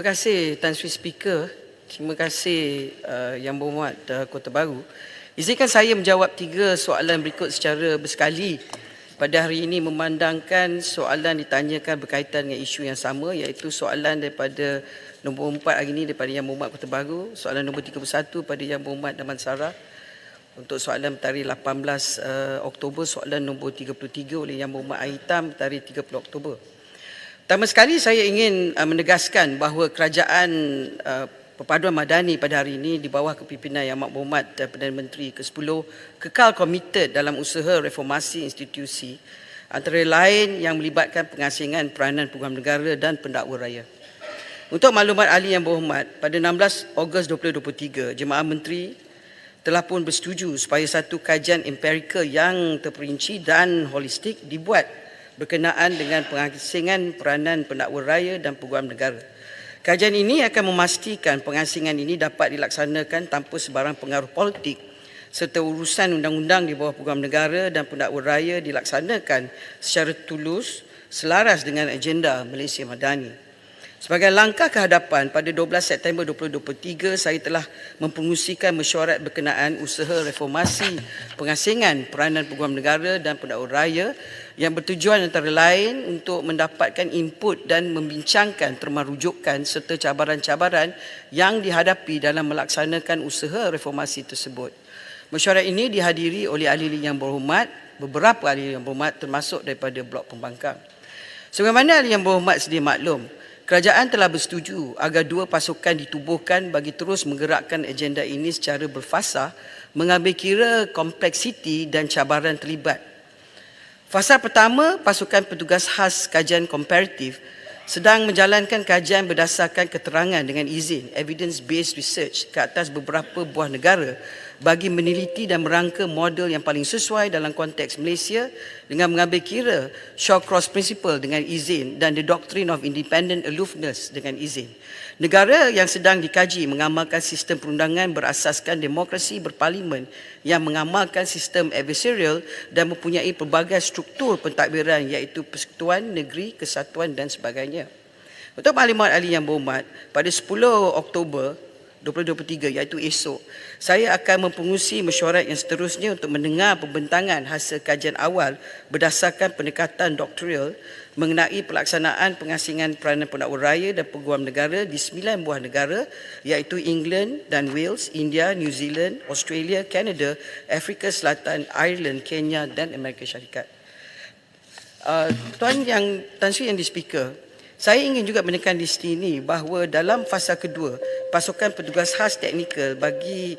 Terima kasih Tan Sri Speaker. Terima kasih Yang Berhormat Kota Baru. Izinkan saya menjawab 3 soalan berikut secara bersekali. Pada hari ini memandangkan soalan ditanyakan berkaitan dengan isu yang sama, iaitu soalan daripada nombor 4 hari ini daripada Yang Berhormat Kota Baru, soalan nombor 31 pada Yang Berhormat Damansara. Untuk soalan tarikh 18 Oktober, soalan nombor 33 oleh Yang Berhormat Ahitam tarikh 30 Oktober. Pertama sekali saya ingin menegaskan bahawa Kerajaan Perpaduan Madani pada hari ini di bawah kepimpinan Yang Amat Berhormat Perdana Menteri ke-10 kekal komited dalam usaha reformasi institusi, antara lain yang melibatkan pengasingan peranan peguam negara dan pendakwa raya. Untuk maklumat ahli Yang Berhormat, pada 16 Ogos 2023, Jemaah Menteri telah pun bersetuju supaya satu kajian empirikal yang terperinci dan holistik dibuat berkenaan dengan pengasingan peranan pendakwa raya dan peguam negara. Kajian ini akan memastikan pengasingan ini dapat dilaksanakan tanpa sebarang pengaruh politik serta urusan undang-undang di bawah peguam negara dan pendakwa raya dilaksanakan secara tulus selaras dengan agenda Malaysia Madani. Sebagai langkah ke hadapan, pada 12 September 2023, saya telah mempengerusikan mesyuarat berkenaan usaha reformasi pengasingan peranan peguam negara dan pendakwa raya yang bertujuan antara lain untuk mendapatkan input dan membincangkan terma rujukan serta cabaran-cabaran yang dihadapi dalam melaksanakan usaha reformasi tersebut. Mesyuarat ini dihadiri oleh ahli-ahli Yang Berhormat, beberapa ahli Yang Berhormat termasuk daripada Blok Pembangkang. Sebagaimana ahli Yang Berhormat sedia maklum, kerajaan telah bersetuju agar 2 pasukan ditubuhkan bagi terus menggerakkan agenda ini secara berfasah, mengambil kira kompleksiti dan cabaran terlibat. Fasa pertama, pasukan petugas khas kajian komparatif sedang menjalankan kajian berdasarkan keterangan dengan izin evidence-based research ke atas beberapa buah negara bagi meneliti dan merangka model yang paling sesuai dalam konteks Malaysia dengan mengambil kira Shawcross Principle dengan izin dan the Doctrine of Independent Aloofness dengan izin. Negara yang sedang dikaji mengamalkan sistem perundangan berasaskan demokrasi berparlimen yang mengamalkan sistem adversarial dan mempunyai pelbagai struktur pentadbiran iaitu persekutuan, negeri, kesatuan dan sebagainya. Untuk maklumat ahli Yang Berhormat, pada 10 Oktober 2023 iaitu esok, saya akan mempengerusi mesyuarat yang seterusnya untuk mendengar pembentangan hasil kajian awal berdasarkan pendekatan doktoral mengenai pelaksanaan pengasingan peranan pendakwa raya dan peguam negara di 9 buah negara iaitu England dan Wales, India, New Zealand, Australia, Canada, Afrika Selatan, Ireland, Kenya dan Amerika Syarikat. Tan Sri yang di speaker, saya ingin juga menekan di sini bahawa dalam fasa kedua, pasukan petugas khas teknikal bagi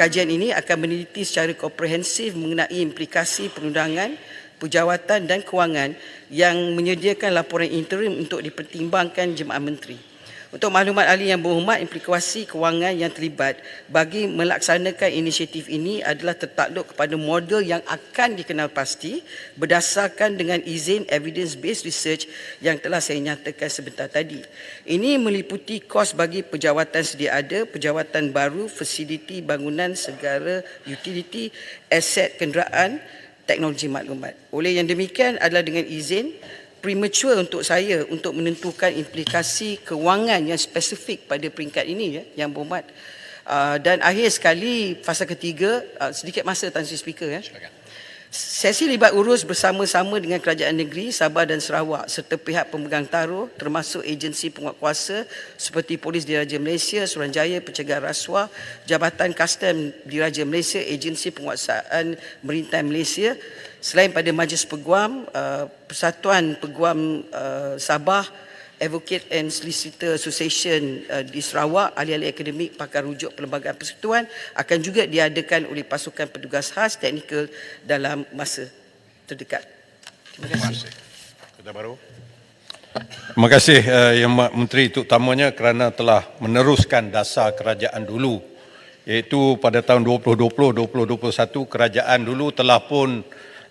kajian ini akan meneliti secara komprehensif mengenai implikasi perundangan, pejawatan dan kewangan yang menyediakan laporan interim untuk dipertimbangkan Jemaah Menteri. Untuk maklumat ahli Yang Berhormat, implikasi kewangan yang terlibat bagi melaksanakan inisiatif ini adalah tertakluk kepada model yang akan dikenal pasti berdasarkan dengan izin evidence-based research yang telah saya nyatakan sebentar tadi. Ini meliputi kos bagi pejawatan sedia ada, pejawatan baru, fasiliti bangunan, segala utility, aset kenderaan, teknologi maklumat. Oleh yang demikian adalah dengan izin premature untuk saya untuk menentukan implikasi kewangan yang spesifik pada peringkat ini Yang Berhormat. Dan akhir sekali, fasa ketiga, sedikit masa Tan Sri Speaker sesi libat urus bersama-sama dengan Kerajaan Negeri Sabah dan Sarawak serta pihak pemegang taruh termasuk agensi penguatkuasa seperti Polis Diraja Malaysia, Suruhanjaya Pencegahan Rasuah, Jabatan Kastam Diraja Malaysia, Agensi Penguasaan Maritime Malaysia, selain pada Majlis Peguam, Persatuan Peguam Sabah, Advocate and Solicitor Association di Sarawak, ahli-ahli akademik, pakar rujuk Perlembagaan Persekutuan akan juga diadakan oleh pasukan petugas khas teknikal dalam masa terdekat. Terima kasih. Kota Baru. Terima kasih Yang Amat Menteri, terutamanya kerana telah meneruskan dasar kerajaan dulu, iaitu pada tahun 2020-2021 kerajaan dulu telah pun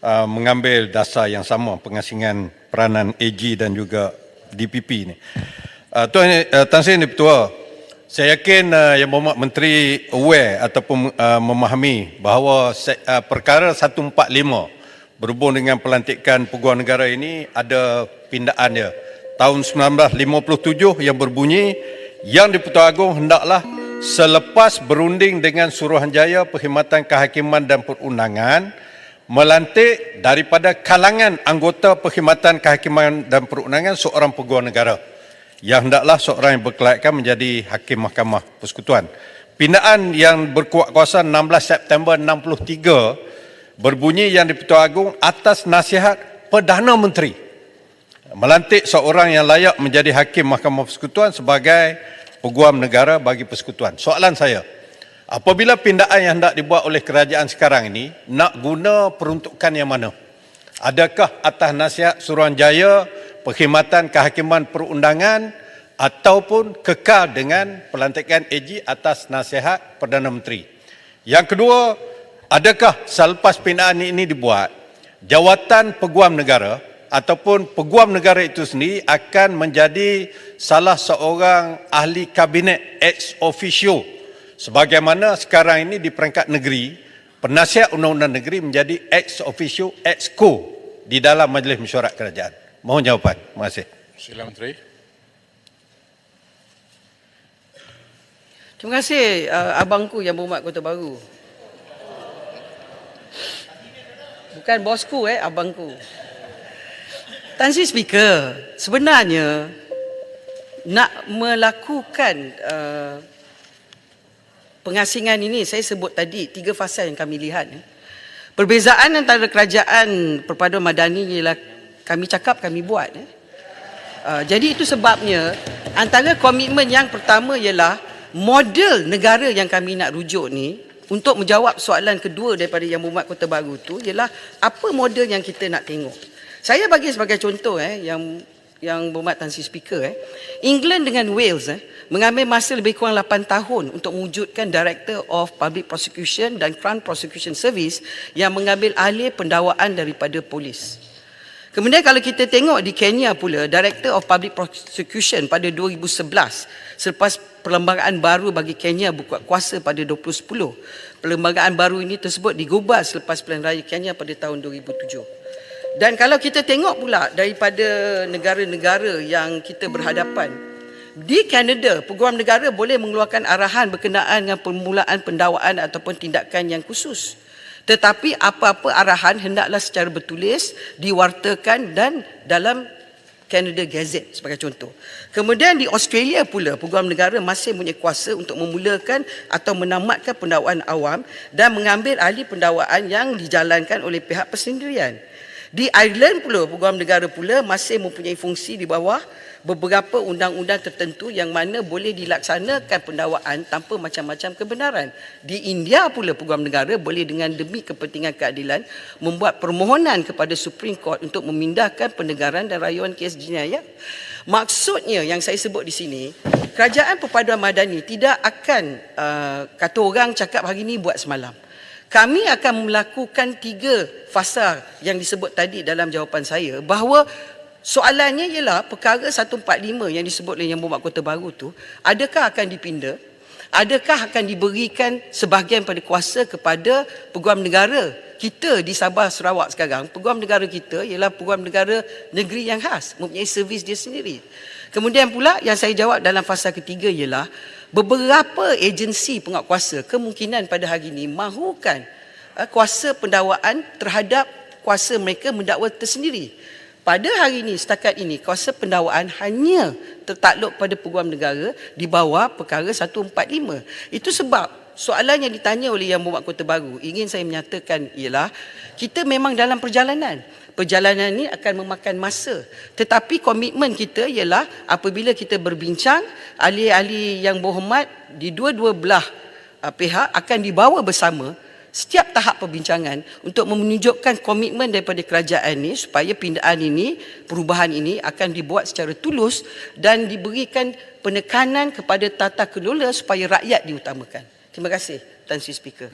mengambil dasar yang sama pengasingan peranan AG dan juga DPP ni. Tan Sri Ketua, saya yakin Yang Berhormat Menteri aware ataupun memahami bahawa perkara 145 berhubung dengan pelantikan peguam negara ini ada pindaan dia. tahun 1957 yang berbunyi, Yang di-Pertuan Agong hendaklah selepas berunding dengan Suruhanjaya Perkhidmatan Kehakiman dan Perundangan melantik daripada kalangan anggota Perkhidmatan Kehakiman dan Perundangan seorang peguam negara yang hendaklah seorang yang berkelayakan menjadi Hakim Mahkamah Persekutuan. Pindaan yang berkuat kuasa 16 September 63 berbunyi Yang di-Pertuan Agong atas nasihat Perdana Menteri melantik seorang yang layak menjadi Hakim Mahkamah Persekutuan sebagai peguam negara bagi persekutuan. Soalan saya, apabila pindaan yang hendak dibuat oleh kerajaan sekarang ini nak guna peruntukan yang mana? Adakah atas nasihat Suruhanjaya Perkhidmatan Kehakiman Perundangan ataupun kekal dengan pelantikan AG atas nasihat Perdana Menteri? Yang kedua, adakah selepas pindaan ini dibuat, jawatan peguam negara ataupun peguam negara itu sendiri akan menjadi salah seorang ahli kabinet ex officio sebagaimana sekarang ini di peringkat negeri penasihat undang-undang negeri menjadi ex officio ex co di dalam Majlis Mesyuarat Kerajaan. Mohon jawapan. Terima kasih. Sila Menteri. Terima kasih abangku Yang Berhormat Kota Baru. Bukan bosku abangku. Tan Sri Speaker, sebenarnya nak melakukan pengasingan ini, saya sebut tadi 3 fasa yang kami lihat. Perbezaan antara kerajaan perpaduan madani ialah kami cakap, kami buat. Jadi itu sebabnya antara komitmen yang pertama ialah model negara yang kami nak rujuk ni untuk menjawab soalan kedua daripada Yang Berhormat Kota Baru tu ialah apa model yang kita nak tengok. Saya bagi sebagai contoh yang berhormat Tan Sri Speaker England dengan Wales mengambil masa lebih kurang 8 tahun untuk mewujudkan Director of Public Prosecution dan Crown Prosecution Service yang mengambil alih pendakwaan daripada polis. Kemudian kalau kita tengok di Kenya pula, Director of Public Prosecution pada 2011 selepas perlembagaan baru bagi Kenya berkuat kuasa pada 2010. Perlembagaan baru ini tersebut digubah selepas Pilihan Raya Kenya pada tahun 2007. Dan kalau kita tengok pula daripada negara-negara yang kita berhadapan, di Kanada, peguam negara boleh mengeluarkan arahan berkenaan dengan permulaan pendakwaan ataupun tindakan yang khusus. Tetapi apa-apa arahan hendaklah secara bertulis, diwartakan dan dalam Canada Gazette sebagai contoh. Kemudian di Australia pula, peguam negara masih mempunyai kuasa untuk memulakan atau menamatkan pendakwaan awam dan mengambil alih pendakwaan yang dijalankan oleh pihak persendirian. Di Ireland pula, peguam negara pula masih mempunyai fungsi di bawah beberapa undang-undang tertentu yang mana boleh dilaksanakan pendakwaan tanpa macam-macam kebenaran. Di India pula, peguam negara boleh dengan demi kepentingan keadilan membuat permohonan kepada Supreme Court untuk memindahkan pendegaran dan rayuan kes jenayah. Maksudnya yang saya sebut di sini, kerajaan perpaduan madani tidak akan kata orang cakap hari ini buat semalam. Kami akan melakukan 3 fasa yang disebut tadi dalam jawapan saya, bahawa soalannya ialah perkara 145 yang disebut oleh Yang Berhormat Kota Baru tu, adakah akan dipinda? Adakah akan diberikan sebahagian pada kuasa kepada peguam negara kita di Sabah Sarawak sekarang? Peguam negara kita ialah peguam negara negeri yang khas, mempunyai servis dia sendiri. Kemudian pula yang saya jawab dalam fasa ketiga ialah beberapa agensi penguatkuasa kemungkinan pada hari ini mahukan kuasa pendakwaan terhadap kuasa mereka mendakwa tersendiri. Pada hari ini, setakat ini, kuasa pendakwaan hanya tertakluk pada peguam negara di bawah perkara 145. Itu sebab soalan yang ditanya oleh Yang Berhormat Kota Baru, ingin saya menyatakan ialah kita memang dalam perjalanan. Perjalanan ini akan memakan masa. Tetapi komitmen kita ialah apabila kita berbincang, ahli-ahli yang berhormat di dua-dua belah pihak akan dibawa bersama setiap tahap perbincangan untuk menunjukkan komitmen daripada kerajaan ini supaya pindaan ini, perubahan ini akan dibuat secara tulus dan diberikan penekanan kepada tata kelola supaya rakyat diutamakan. Terima kasih, Tan Sri Speaker.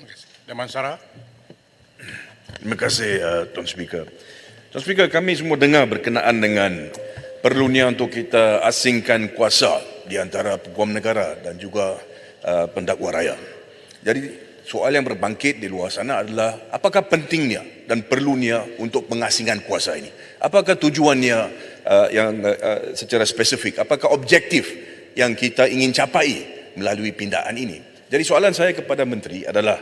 Damansara. Terima kasih, Tuan Speaker. Tuan Speaker, kami semua dengar berkenaan dengan perlunya untuk kita asingkan kuasa di antara peguam negara dan juga pendakwa raya. Jadi, soalan yang berbangkit di luar sana adalah apakah pentingnya dan perlunya untuk pengasingan kuasa ini? Apakah tujuannya secara spesifik? Apakah objektif yang kita ingin capai melalui pindaan ini? Jadi soalan saya kepada Menteri adalah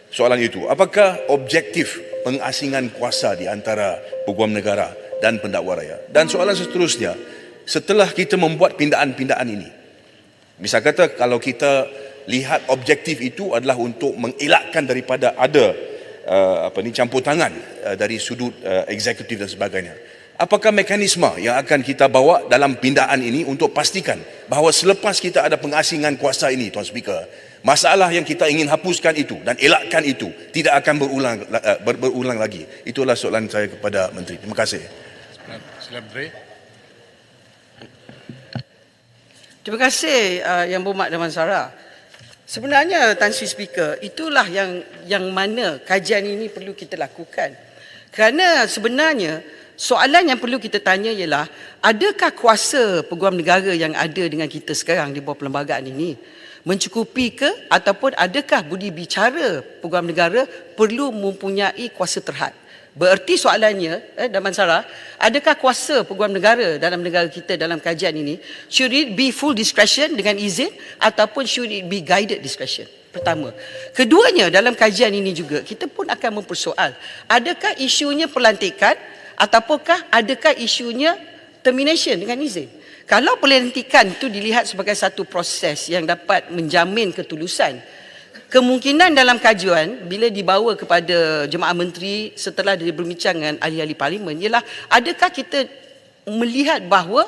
soalan itu, apakah objektif pengasingan kuasa di antara peguam negara dan pendakwa raya? Dan soalan seterusnya, setelah kita membuat pindaan-pindaan ini, misal kata kalau kita lihat objektif itu adalah untuk mengelakkan daripada ada campur tangan dari sudut eksekutif dan sebagainya, apakah mekanisme yang akan kita bawa dalam pindaan ini untuk pastikan bahawa selepas kita ada pengasingan kuasa ini, Tuan Speaker, masalah yang kita ingin hapuskan itu dan elakkan itu tidak akan berulang lagi? Itulah soalan saya kepada Menteri. Terima kasih. Sila Menteri. Terima kasih Yang Berhormat Damansara. Sebenarnya Tan Sri Speaker, itulah yang mana kajian ini perlu kita lakukan. Kerana sebenarnya soalan yang perlu kita tanya ialah, adakah kuasa peguam negara yang ada dengan kita sekarang di bawah perlembagaan ini mencukupi ke, ataupun adakah budi bicara peguam negara perlu mempunyai kuasa terhad? Bererti soalannya, Damansara, adakah kuasa peguam negara dalam negara kita dalam kajian ini, should it be full discretion dengan izin ataupun should it be guided discretion? Pertama. Keduanya, dalam kajian ini juga kita pun akan mempersoal, adakah isunya pelantikan ataupun adakah isunya termination dengan izin? Kalau pelantikan itu dilihat sebagai satu proses yang dapat menjamin ketulusan, kemungkinan dalam kajian bila dibawa kepada Jemaah Menteri setelah dia berbincang dengan ahli-ahli parlimen ialah, adakah kita melihat bahawa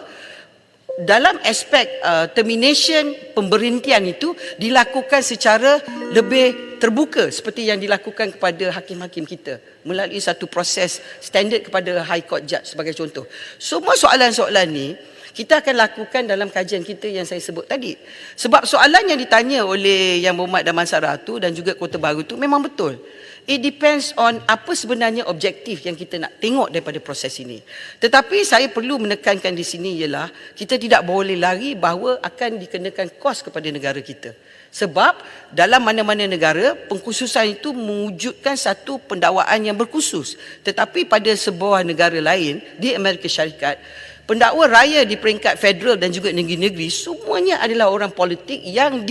dalam aspek termination, pemberhentian itu dilakukan secara lebih terbuka seperti yang dilakukan kepada hakim-hakim kita melalui satu proses standard kepada High Court Judge sebagai contoh. Semua soalan-soalan ni kita akan lakukan dalam kajian kita yang saya sebut tadi. Sebab soalan yang ditanya oleh Yang Berhormat Damansara tu dan juga Kota Baru tu memang betul. It depends on apa sebenarnya objektif yang kita nak tengok daripada proses ini. Tetapi saya perlu menekankan di sini ialah kita tidak boleh lari bahawa akan dikenakan kos kepada negara kita. Sebab dalam mana-mana negara, pengkhususan itu mewujudkan satu pendakwaan yang berkhusus. Tetapi pada sebuah negara lain di Amerika Syarikat, pendakwa raya di peringkat federal dan juga negeri-negeri semuanya adalah orang politik yang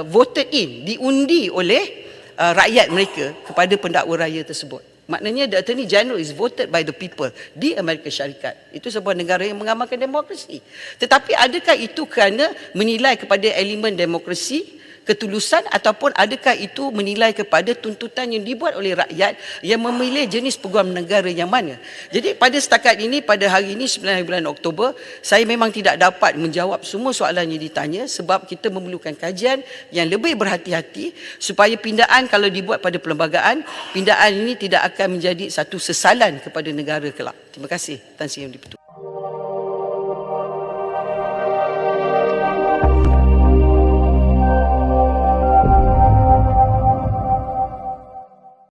voted in, diundi oleh rakyat mereka kepada pendakwa raya tersebut. Maknanya the Attorney General is voted by the people di Amerika Syarikat. Itu sebuah negara yang mengamalkan demokrasi. Tetapi adakah itu kerana menilai kepada elemen demokrasi, ketulusan, ataupun adakah itu menilai kepada tuntutan yang dibuat oleh rakyat yang memilih jenis peguam negara yang mana? Jadi pada setakat ini, pada hari ini 9 bulan Oktober, saya memang tidak dapat menjawab semua soalan yang ditanya sebab kita memerlukan kajian yang lebih berhati-hati supaya pindaan kalau dibuat pada perlembagaan, pindaan ini tidak akan menjadi satu sesalan kepada negara kelak. Terima kasih Tan Sri Yang di-Pertuan.